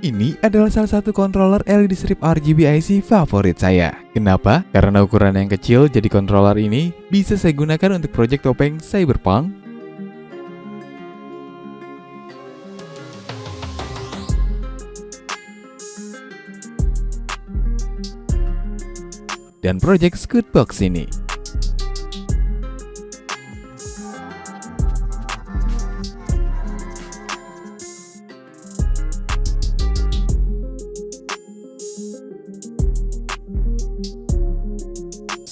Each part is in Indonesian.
Ini adalah salah satu controller LED strip RGB IC favorit saya. Kenapa? Karena ukuran yang kecil, jadi controller ini bisa saya gunakan untuk proyek topeng Cyberpunk, dan proyek Scootbox ini.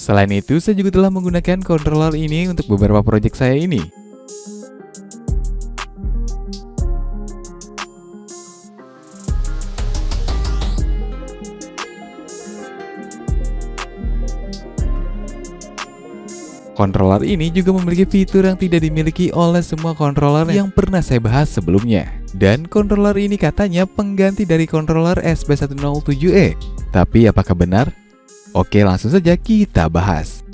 Selain itu, saya juga telah menggunakan controller ini untuk beberapa proyek saya ini. Controller ini juga memiliki fitur yang tidak dimiliki oleh semua controller yang pernah saya bahas sebelumnya. Dan controller ini katanya pengganti dari controller SB107E. Tapi apakah benar? Oke, langsung saja kita bahas.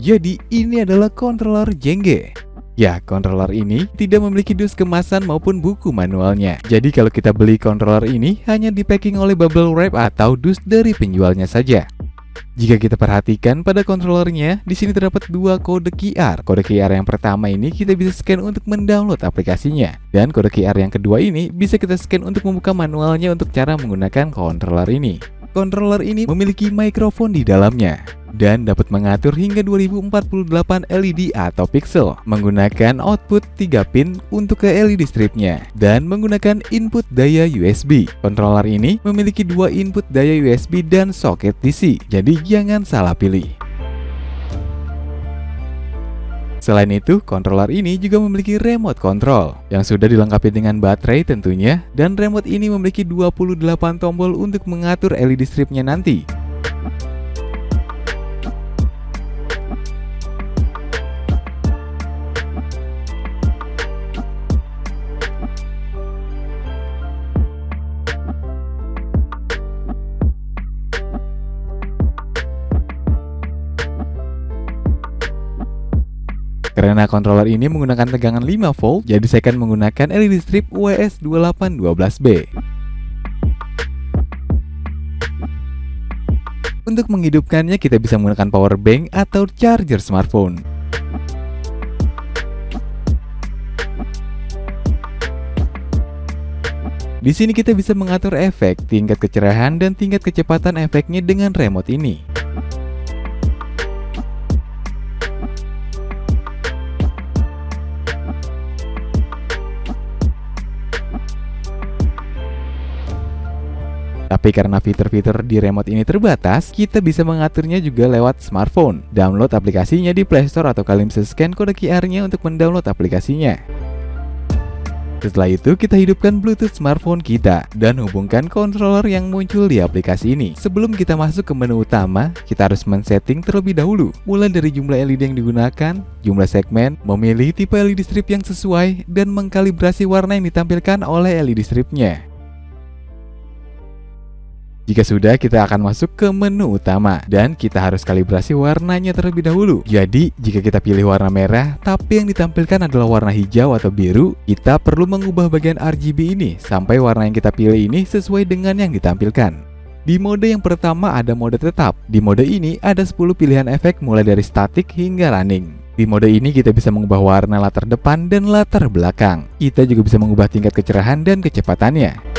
Jadi ini adalah controller Jenge. Ya, controller ini tidak memiliki dus kemasan maupun buku manualnya. Jadi kalau kita beli controller ini hanya di packing oleh bubble wrap atau dus dari penjualnya saja. Jika kita perhatikan pada controllernya, di sini terdapat dua kode QR. Kode QR yang pertama ini kita bisa scan untuk mendownload aplikasinya. Dan kode QR yang kedua ini bisa kita scan untuk membuka manualnya untuk cara menggunakan controller ini. Controller ini memiliki mikrofon di dalamnya dan dapat mengatur hingga 2048 LED atau pixel, menggunakan output 3 pin untuk ke LED stripnya, dan menggunakan input daya USB. Controller ini memiliki 2 input daya USB dan soket DC, jadi jangan salah pilih. Selain itu, controller ini juga memiliki remote control yang sudah dilengkapi dengan baterai tentunya, dan remote ini memiliki 28 tombol untuk mengatur LED stripnya nanti. Karena controller ini menggunakan tegangan 5 volt, jadi saya akan menggunakan LED strip WS2812B. Untuk menghidupkannya kita bisa menggunakan power bank atau charger smartphone. Di sini kita bisa mengatur efek, tingkat kecerahan, dan tingkat kecepatan efeknya dengan remote ini. Tapi karena fitur-fitur di remote ini terbatas, kita bisa mengaturnya juga lewat smartphone. Download aplikasinya di Play Store atau kalian bisa scan kode QR-nya untuk mendownload aplikasinya. Setelah itu, kita hidupkan Bluetooth smartphone kita dan hubungkan controller yang muncul di aplikasi ini. Sebelum kita masuk ke menu utama, kita harus men-setting terlebih dahulu. Mulai dari jumlah LED yang digunakan, jumlah segmen, memilih tipe LED strip yang sesuai, dan mengkalibrasi warna yang ditampilkan oleh LED stripnya. Jika sudah, kita akan masuk ke menu utama dan kita harus kalibrasi warnanya terlebih dahulu. Jadi, jika kita pilih warna merah tapi yang ditampilkan adalah warna hijau atau biru, kita perlu mengubah bagian RGB ini sampai warna yang kita pilih ini sesuai dengan yang ditampilkan. Di mode yang pertama ada mode tetap. Di mode ini ada 10 pilihan efek mulai dari statik hingga running. Di mode ini kita bisa mengubah warna latar depan dan latar belakang. Kita juga bisa mengubah tingkat kecerahan dan kecepatannya.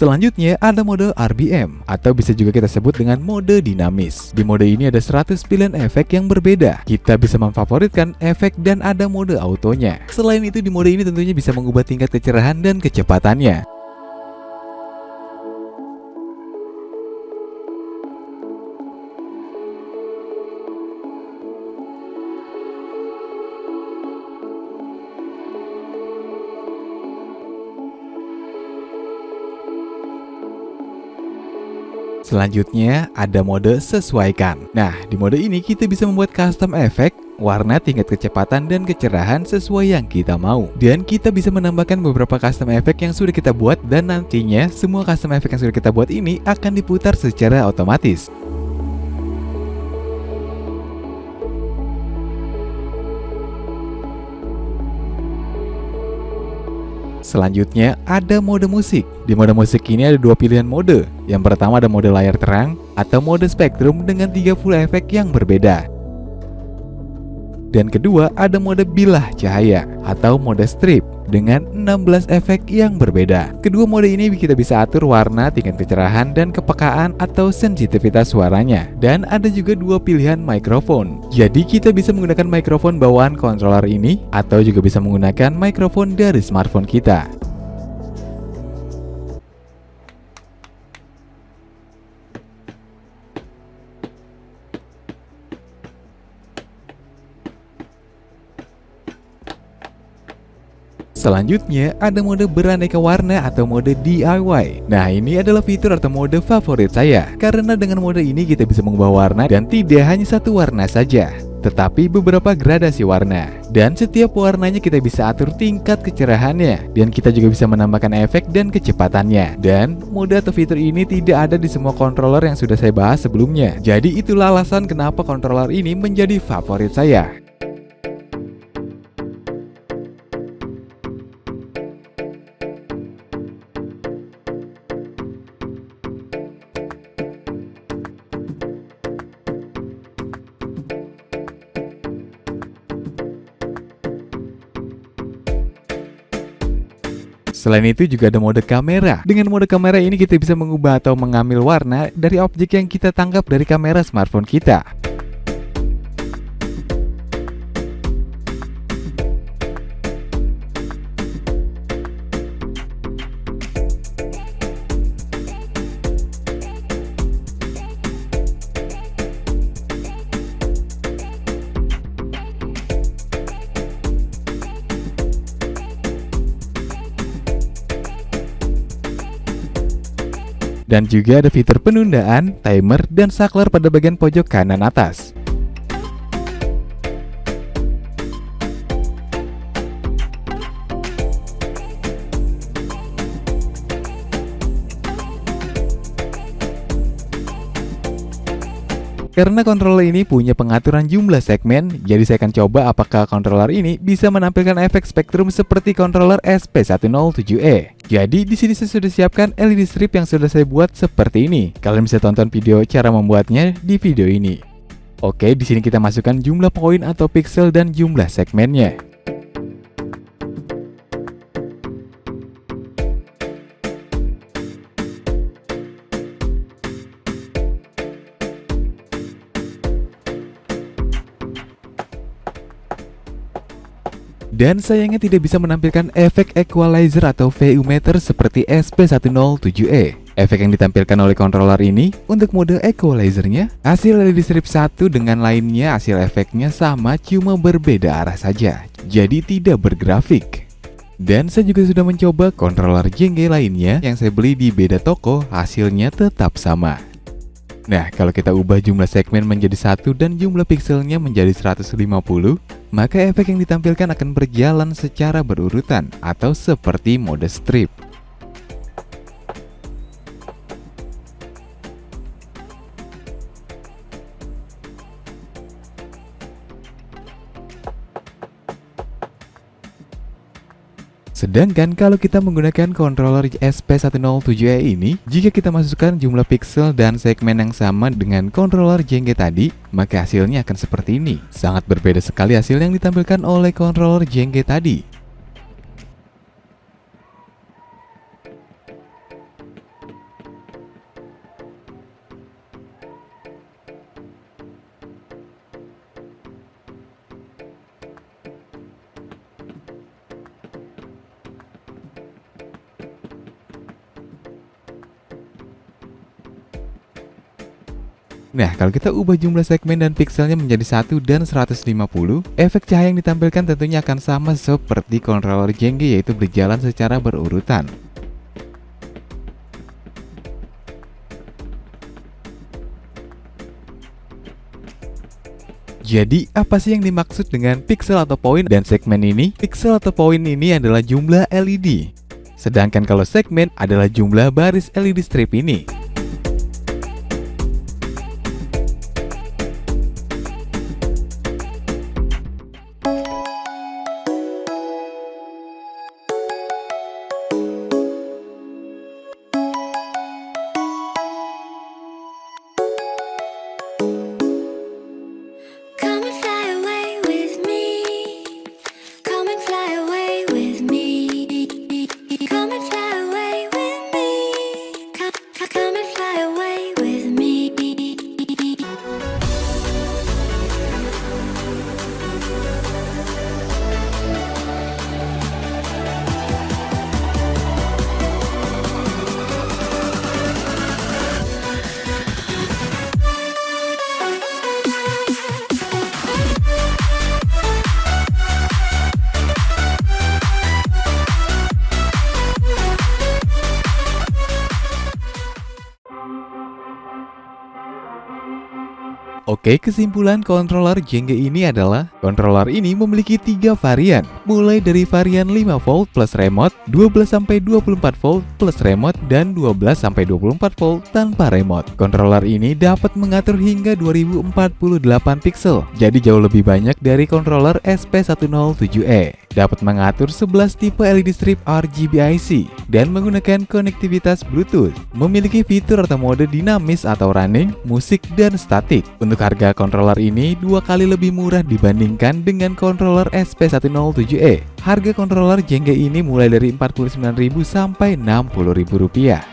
Selanjutnya ada mode RBM atau bisa juga kita sebut dengan mode dinamis. Di mode ini ada 100 pilihan efek yang berbeda. Kita bisa memfavoritkan efek dan ada mode autonya. Selain itu di mode ini tentunya bisa mengubah tingkat kecerahan dan kecepatannya. Selanjutnya ada mode sesuaikan. Nah, di mode ini kita bisa membuat custom efek warna, tingkat kecepatan, dan kecerahan sesuai yang kita mau. Dan kita bisa menambahkan beberapa custom efek yang sudah kita buat, dan nantinya semua custom efek yang sudah kita buat ini akan diputar secara otomatis. Selanjutnya ada mode musik. Di mode musik ini ada dua pilihan mode. Yang pertama ada mode layar terang atau mode spektrum dengan 30 efek yang berbeda. Dan kedua ada mode bilah cahaya atau mode strip dengan 16 efek yang berbeda. Kedua mode ini kita bisa atur warna, tingkat kecerahan, dan kepekaan atau sensitivitas suaranya. Dan ada juga dua pilihan mikrofon. Jadi kita bisa menggunakan mikrofon bawaan controller ini atau juga bisa menggunakan mikrofon dari smartphone kita. Selanjutnya ada mode beraneka warna atau mode DIY. Nah, ini adalah fitur atau mode favorit saya, karena dengan mode ini kita bisa mengubah warna dan tidak hanya satu warna saja, tetapi beberapa gradasi warna. Dan setiap warnanya kita bisa atur tingkat kecerahannya, dan kita juga bisa menambahkan efek dan kecepatannya. Dan mode atau fitur ini tidak ada di semua controller yang sudah saya bahas sebelumnya. Jadi itulah alasan kenapa controller ini menjadi favorit saya. Selain itu juga ada mode kamera. Dengan mode kamera ini kita bisa mengubah atau mengambil warna dari objek yang kita tangkap dari kamera smartphone kita. Dan juga ada fitur penundaan, timer, dan saklar pada bagian pojok kanan atas. Karena controller ini punya pengaturan jumlah segmen, jadi saya akan coba apakah controller ini bisa menampilkan efek spektrum seperti controller SP107E. Jadi di sini saya sudah siapkan LED strip yang sudah saya buat seperti ini. Kalian bisa tonton video cara membuatnya di video ini. Oke, di sini kita masukkan jumlah poin atau pixel dan jumlah segmennya. Dan sayangnya tidak bisa menampilkan efek equalizer atau VU meter seperti SP107E. Efek yang ditampilkan oleh controller ini untuk mode equalizernya, hasil LED strip satu dengan lainnya hasil efeknya sama, cuma berbeda arah saja, jadi tidak bergrafik. Dan saya juga sudah mencoba controller Jenga lainnya yang saya beli di beda toko, hasilnya tetap sama. Nah, kalau kita ubah jumlah segmen menjadi 1 dan jumlah pixelnya menjadi 150, maka efek yang ditampilkan akan berjalan secara berurutan atau seperti mode strip. Sedangkan kalau kita menggunakan controller SP107E ini, jika kita masukkan jumlah pixel dan segmen yang sama dengan controller Jenga tadi, maka hasilnya akan seperti ini. Sangat berbeda sekali hasil yang ditampilkan oleh controller Jenga tadi. Nah, kalau kita ubah jumlah segmen dan pixelnya menjadi 1 dan 150, efek cahaya yang ditampilkan tentunya akan sama seperti controller Jenga, yaitu berjalan secara berurutan. Jadi apa sih yang dimaksud dengan pixel atau poin dan segmen ini? Pixel atau poin ini adalah jumlah LED. Sedangkan kalau segmen adalah jumlah baris LED strip ini. Oke, kesimpulan controller Jenga ini adalah controller ini memiliki 3 varian, mulai dari varian 5V plus remote, 12-24V plus remote, dan 12-24V tanpa remote. Controller ini dapat mengatur hingga 2048 pixel, jadi jauh lebih banyak dari controller SP107E. Dapat mengatur 11 tipe LED strip RGB-IC dan menggunakan konektivitas Bluetooth. Memiliki fitur atau mode dinamis atau running, musik, dan statik. Untuk harga controller ini 2 kali lebih murah dibandingkan dengan controller SP107E. Harga controller Jenga ini mulai dari Rp49.000 sampai Rp60.000.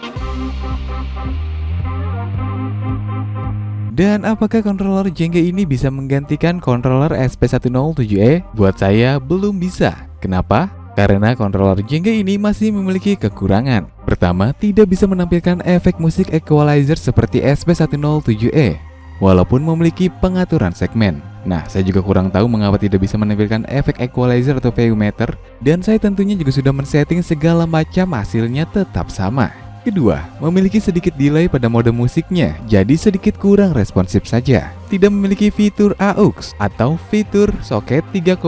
Dan apakah controller Jenga ini bisa menggantikan controller SP107E? Buat saya belum bisa. Kenapa? Karena controller Jenga ini masih memiliki kekurangan. Pertama, tidak bisa menampilkan efek musik equalizer seperti SP107E, walaupun memiliki pengaturan segmen. Nah, saya juga kurang tahu mengapa tidak bisa menampilkan efek equalizer atau VU meter, dan saya tentunya juga sudah men-setting segala macam, hasilnya tetap sama. Kedua, memiliki sedikit delay pada mode musiknya, jadi sedikit kurang responsif saja. Tidak memiliki fitur AUX atau fitur soket 3,5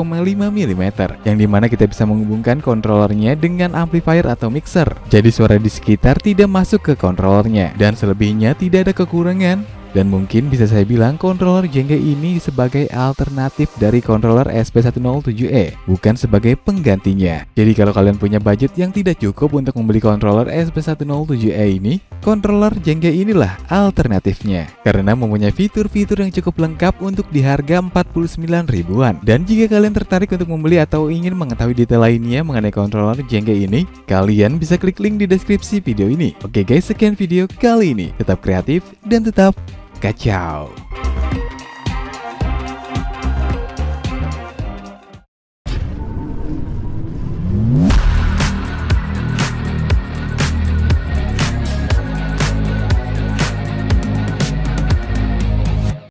mm, yang dimana kita bisa menghubungkan controllernya dengan amplifier atau mixer. Jadi suara di sekitar tidak masuk ke controllernya, dan selebihnya tidak ada kekurangan. Dan mungkin bisa saya bilang controller Jenga ini sebagai alternatif dari controller SP107E, bukan sebagai penggantinya. Jadi kalau kalian punya budget yang tidak cukup untuk membeli controller SP107E ini, controller Jenga inilah alternatifnya. Karena mempunyai fitur-fitur yang cukup lengkap untuk di harga 49 ribuan. Dan jika kalian tertarik untuk membeli atau ingin mengetahui detail lainnya mengenai controller Jenga ini, kalian bisa klik link di deskripsi video ini. Oke guys, sekian video kali ini. Tetap kreatif dan tetap kacau.